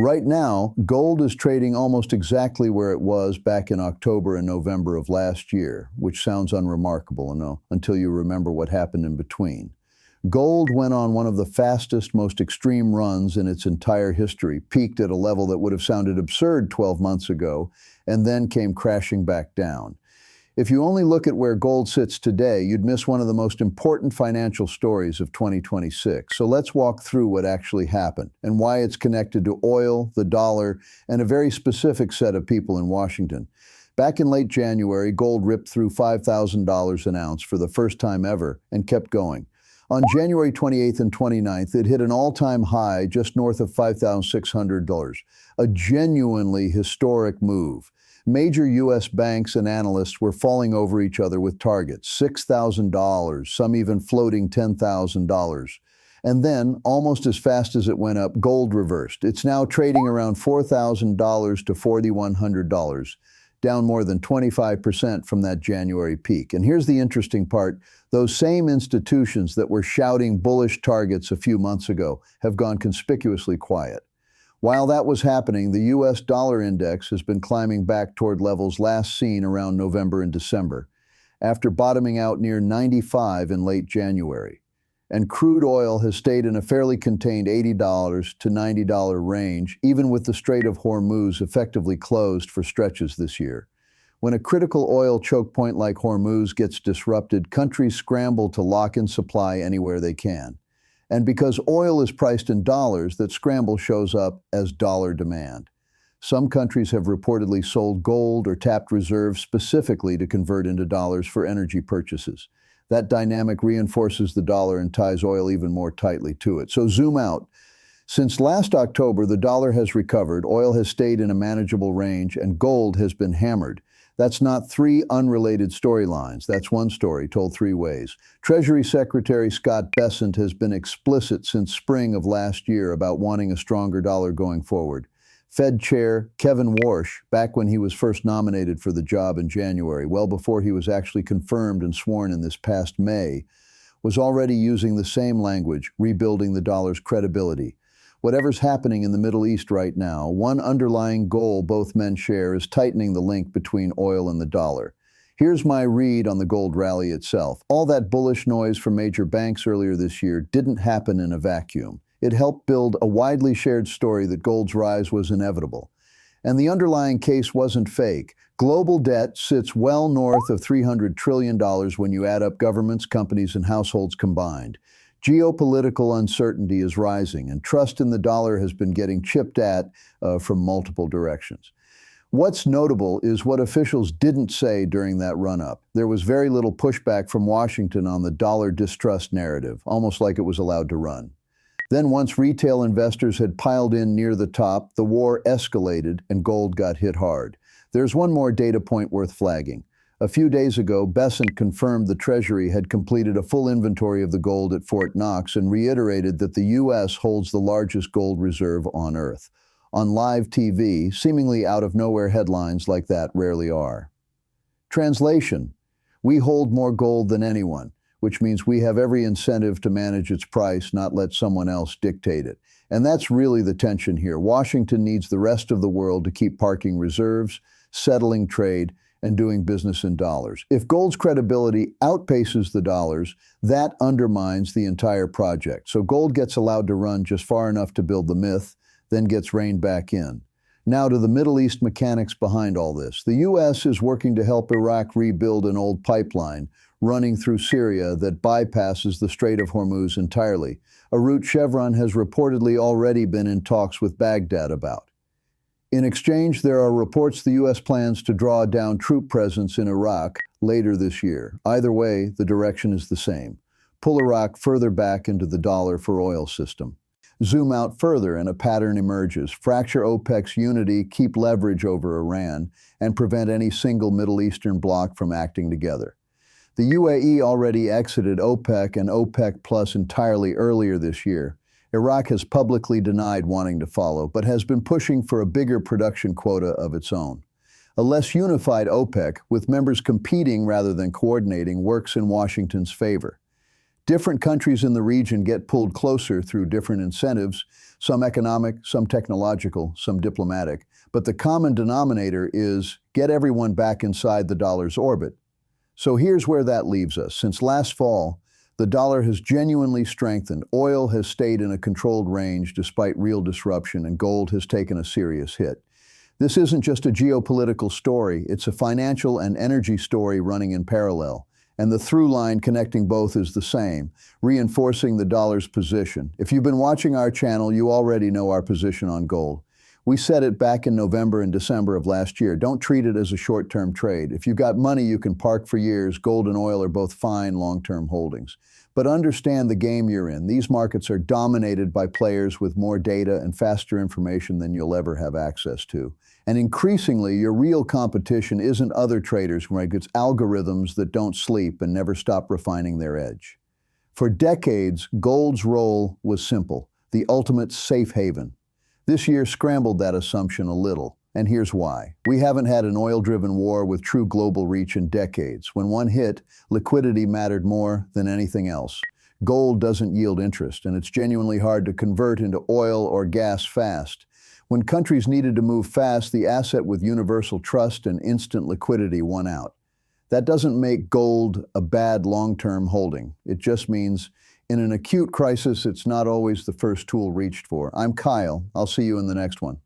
Right now, gold is trading almost exactly where it was back in October and November of last year, which sounds unremarkable, until you remember what happened in between. Gold went on one of the fastest, most extreme runs in its entire history, peaked at a level that would have sounded absurd 12 months ago, and then came crashing back down. If you only look at where gold sits today, you'd miss one of the most important financial stories of 2026. So let's walk through what actually happened and why it's connected to oil, the dollar, and a very specific set of people in Washington. Back in late January, gold ripped through $5,000 an ounce for the first time ever and kept going. On January 28th and 29th, it hit an all-time high just north of $5,600, a genuinely historic move. Major U.S. banks and analysts were falling over each other with targets, $6,000, some even floating $10,000. And then, almost as fast as it went up, gold reversed. It's now trading around $4,000 to $4,100, down more than 25% from that January peak. And here's the interesting part. Those same institutions that were shouting bullish targets a few months ago have gone conspicuously quiet. While that was happening, the U.S. dollar index has been climbing back toward levels last seen around November and December, after bottoming out near 95 in late January. And crude oil has stayed in a fairly contained $80 to $90 range, even with the Strait of Hormuz effectively closed for stretches this year. When a critical oil choke point like Hormuz gets disrupted, countries scramble to lock in supply anywhere they can. And because oil is priced in dollars, that scramble shows up as dollar demand. Some countries have reportedly sold gold or tapped reserves specifically to convert into dollars for energy purchases. That dynamic reinforces the dollar and ties oil even more tightly to it. So zoom out. Since last October, the dollar has recovered, oil has stayed in a manageable range, and gold has been hammered. That's not three unrelated storylines. That's one story told three ways. Treasury Secretary Scott Bessent has been explicit since spring of last year about wanting a stronger dollar going forward. Fed Chair Kevin Warsh, back when he was first nominated for the job in January, well before he was actually confirmed and sworn in this past May, was already using the same language, rebuilding the dollar's credibility. Whatever's happening in the Middle East right now, one underlying goal both men share is tightening the link between oil and the dollar. Here's my read on the gold rally itself. All that bullish noise from major banks earlier this year didn't happen in a vacuum. It helped build a widely shared story that gold's rise was inevitable. And the underlying case wasn't fake. Global debt sits well north of $300 trillion when you add up governments, companies, and households combined. Geopolitical uncertainty is rising, and trust in the dollar has been getting chipped at from multiple directions. What's notable is what officials didn't say during that run-up. There was very little pushback from Washington on the dollar distrust narrative, almost like it was allowed to run. Then once retail investors had piled in near the top, the war escalated and gold got hit hard. There's one more data point worth flagging. A few days ago, Bessent confirmed the Treasury had completed a full inventory of the gold at Fort Knox and reiterated that the U.S. holds the largest gold reserve on Earth. On live TV, seemingly out-of-nowhere headlines like that rarely are. Translation: we hold more gold than anyone, which means we have every incentive to manage its price, not let someone else dictate it. And that's really the tension here. Washington needs the rest of the world to keep parking reserves, settling trade, and doing business in dollars. If gold's credibility outpaces the dollars, that undermines the entire project. So gold gets allowed to run just far enough to build the myth, then gets reined back in. Now to the Middle East mechanics behind all this. The U.S. is working to help Iraq rebuild an old pipeline running through Syria that bypasses the Strait of Hormuz entirely, a route Chevron has reportedly already been in talks with Baghdad about. In exchange, there are reports the U.S. plans to draw down troop presence in Iraq later this year. Either way, the direction is the same. Pull Iraq further back into the dollar for oil system. Zoom out further and a pattern emerges. Fracture OPEC's unity, keep leverage over Iran, and prevent any single Middle Eastern bloc from acting together. The UAE already exited OPEC and OPEC Plus entirely earlier this year. Iraq has publicly denied wanting to follow, but has been pushing for a bigger production quota of its own. A less unified OPEC, with members competing rather than coordinating, works in Washington's favor. Different countries in the region get pulled closer through different incentives, some economic, some technological, some diplomatic. But the common denominator is get everyone back inside the dollar's orbit. So here's where that leaves us. Since last fall, the dollar has genuinely strengthened. Oil has stayed in a controlled range despite real disruption, and gold has taken a serious hit. This isn't just a geopolitical story, it's a financial and energy story running in parallel. And the through line connecting both is the same, reinforcing the dollar's position. If you've been watching our channel, you already know our position on gold. We said it back in November and December of last year. Don't treat it as a short-term trade. If you've got money you can park for years, gold and oil are both fine long-term holdings. But understand the game you're in. These markets are dominated by players with more data and faster information than you'll ever have access to. And increasingly, your real competition isn't other traders, it's algorithms that don't sleep and never stop refining their edge. For decades, gold's role was simple, the ultimate safe haven. This year scrambled that assumption a little, and here's why. We haven't had an oil-driven war with true global reach in decades. When one hit, liquidity mattered more than anything else. Gold doesn't yield interest, and it's genuinely hard to convert into oil or gas fast. When countries needed to move fast, the asset with universal trust and instant liquidity won out. That doesn't make gold a bad long-term holding. It just means in an acute crisis, it's not always the first tool reached for. I'm Kyle. I'll see you in the next one.